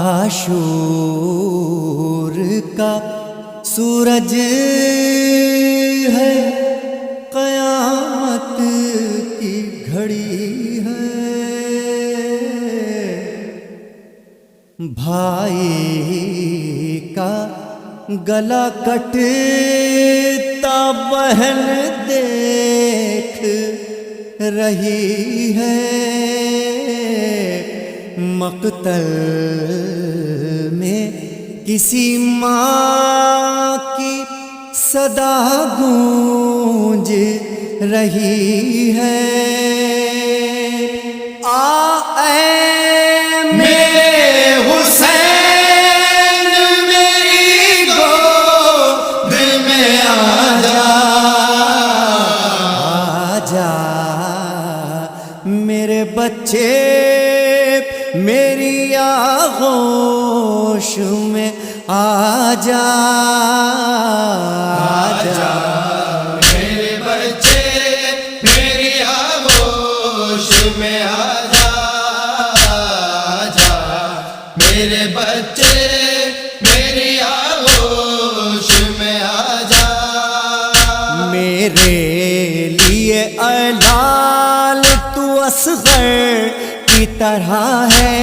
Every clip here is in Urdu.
عاشور کا سورج ہے، قیامت کی گھڑی ہے، بھائی کا گلا کٹتا بہن دیکھ رہی ہے، مقتل میں کسی ماں کی صدا گونج رہی ہے، اے میرے حسین میری گود میں آجا میرے بچے میری آغوش میں آجا، آجا میرے بچے میری آغوش میں آجا، آجا میرے بچے میری آغوش میں آجا، میرے لیے اے لال تو اصغر کی طرح ہے،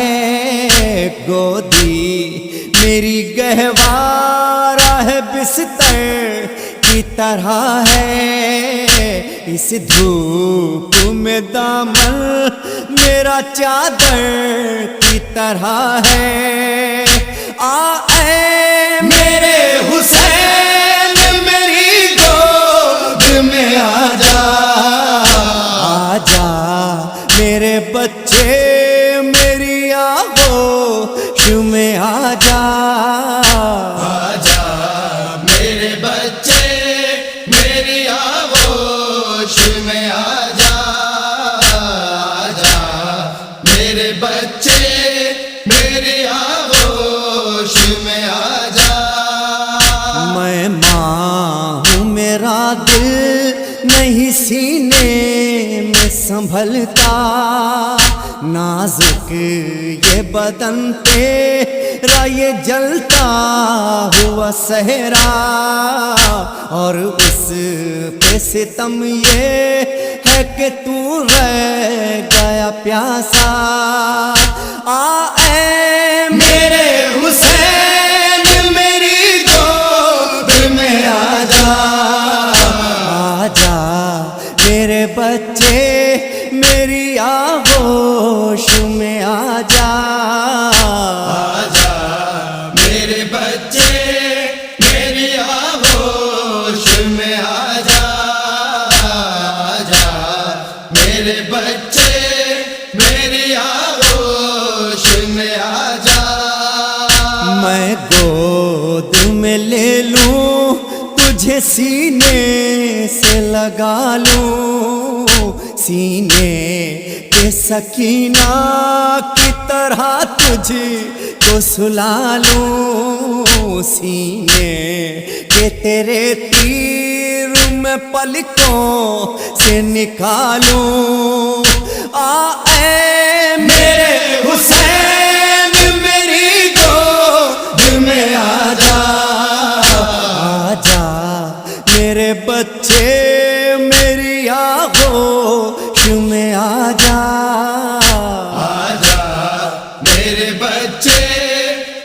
گودی میری گہوارہ ہے بستر کی طرح ہے، اس دھوپ میں دامن میرا چادر کی طرح ہے، اے میرے حسین میری گود میں آجا، آجا میرے بچے میری آغوش میں آجا، آجا میرے بچے میری آغوش میں آجا، آجا میرے بچے میری آغوش میں آجا، میں ماں ہوں میرا دل نہیں سینے میں سنبھلتا، نازک یہ بدن تیرا یہ جلتا ہوا صحرا، اور اس پہ ستم یہ ہے کہ تو رہ گیا پیاسا، اے میرے حسین میری گود میں آجا، آجا میرے بچے میری آغوش میں آجا، آجا میرے بچے میری آغوش میں آجا، آجا میرے بچے میری آغوش میں آجا، میں گود میں لے لوں تجھے سینے سے لگا لوں، سینے کے سکینہ کی طرح تجھ کو سلا لوں، سینے کے تیرے تیر میں پلکوں سے نکالوں، اے میرے حسین میری گود میں آجا، آجا میرے بچے میری آغوش میں آجا، آجا میرے بچے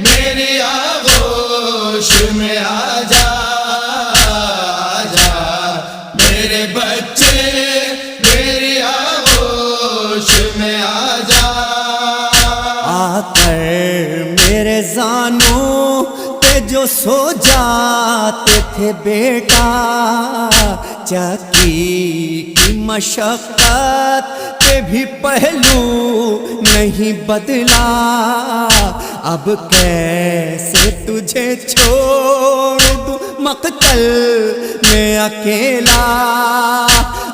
میری آغوش میں آجا، آجا میرے بچے میری آغوش میں آجا، آ کر میرے زانوں پہ جو سو جاتے تھے بیٹا، چکی کی مشقت پہ بھی پہلو نہیں بدلا، اب کیسے تجھے چھوڑ دوں مقتل میں اکیلا،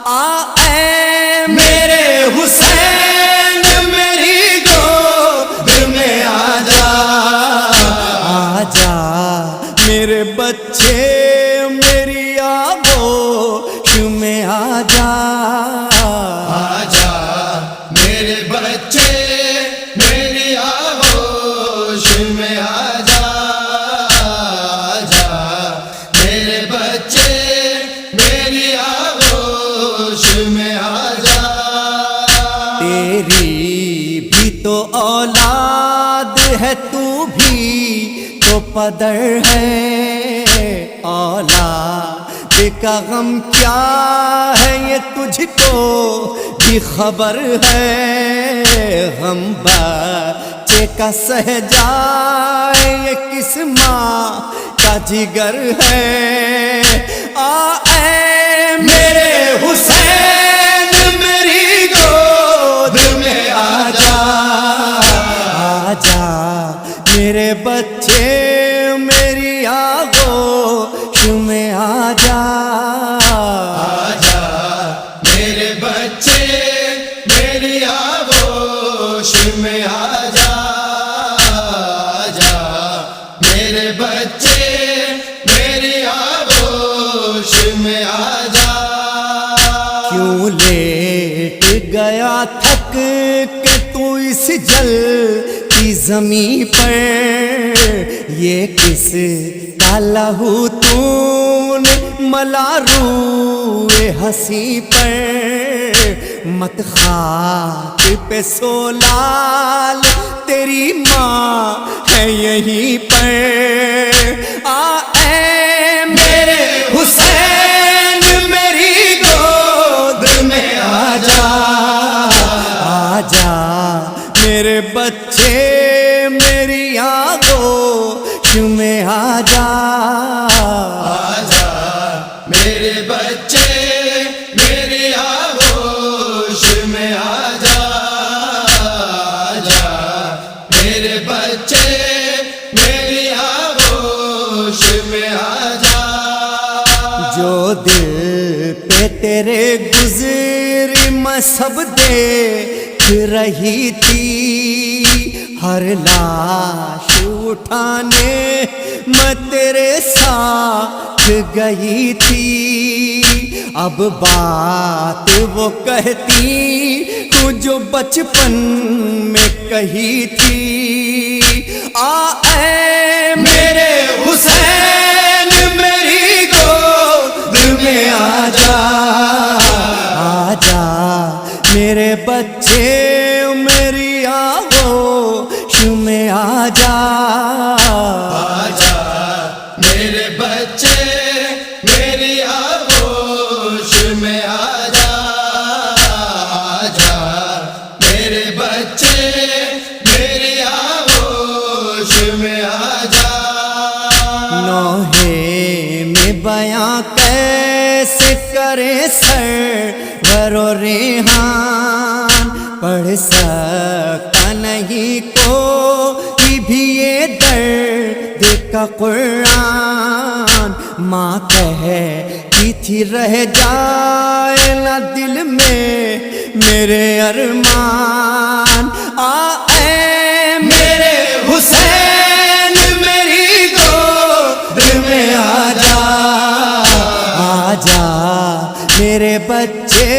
اے میرے حسین میری گود میں آجا، آجا میرے بچے میری آغوش میں آجا، آجا میرے بچے میری آغوش ہے تو بھی تو پدر ہے، اولاد کا غم کیا ہے یہ تجھ کو بھی خبر ہے، غم بچے کا سہ جائے یہ کس ماں کا جگر ہے، اے میرے حسین میری گود میں آ جا، آ جا میرے بچے میری آغوش میں آ جا، آجا میرے بچے میری آغوش میں آجا، آجا میرے بچے میری آغوش میں آجا۔ کیوں لیٹ گیا تھک کے تو اس جل کی زمین پر، یہ کس کا لہو تو نے ملا روئے ہنسی پر، مت خاک پہ سو لال تیری ماں ہے یہیں پر، اے میرے حسین میری گود میں آ جا، آ جا میرے بچے میری آغوش میں آ جا، آجا میرے بچے میری آغوش میں آجا، آجا میرے بچے میری آغوش میں آجا۔ جو دل پہ تیرے گزری میں سب دیکھ رہی تھی، ہر لاش اٹھانے میں تیرے ساتھ گئی تھی، اب بات وہ کہتی تو جو بچپن میں کہی تھی، اے میرے حسین میری گود میں آ جا، آ جا میرے بچے میری آغوش میں آ جا، آجا میرے بچے میری آغوش میں آجا، آجا میرے بچے میری آغوش میں آجا۔ نوحے میں بیاں کیسے کرے سرور و ریحان، پڑھ سکتا نہیں کوئی بھی یہ درد کا قرآن، ماں کہتی تھی رہ جائے نہ دل میں میرے ارمان، اے میرے حسین میری گود میں آ جا، آ جا میرے بچے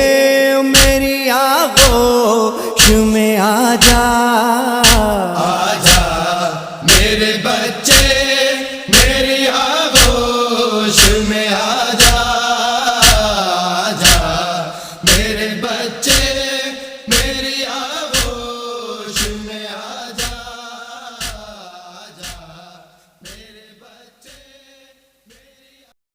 میری آغوش میں آ جا، آجا میرے بچے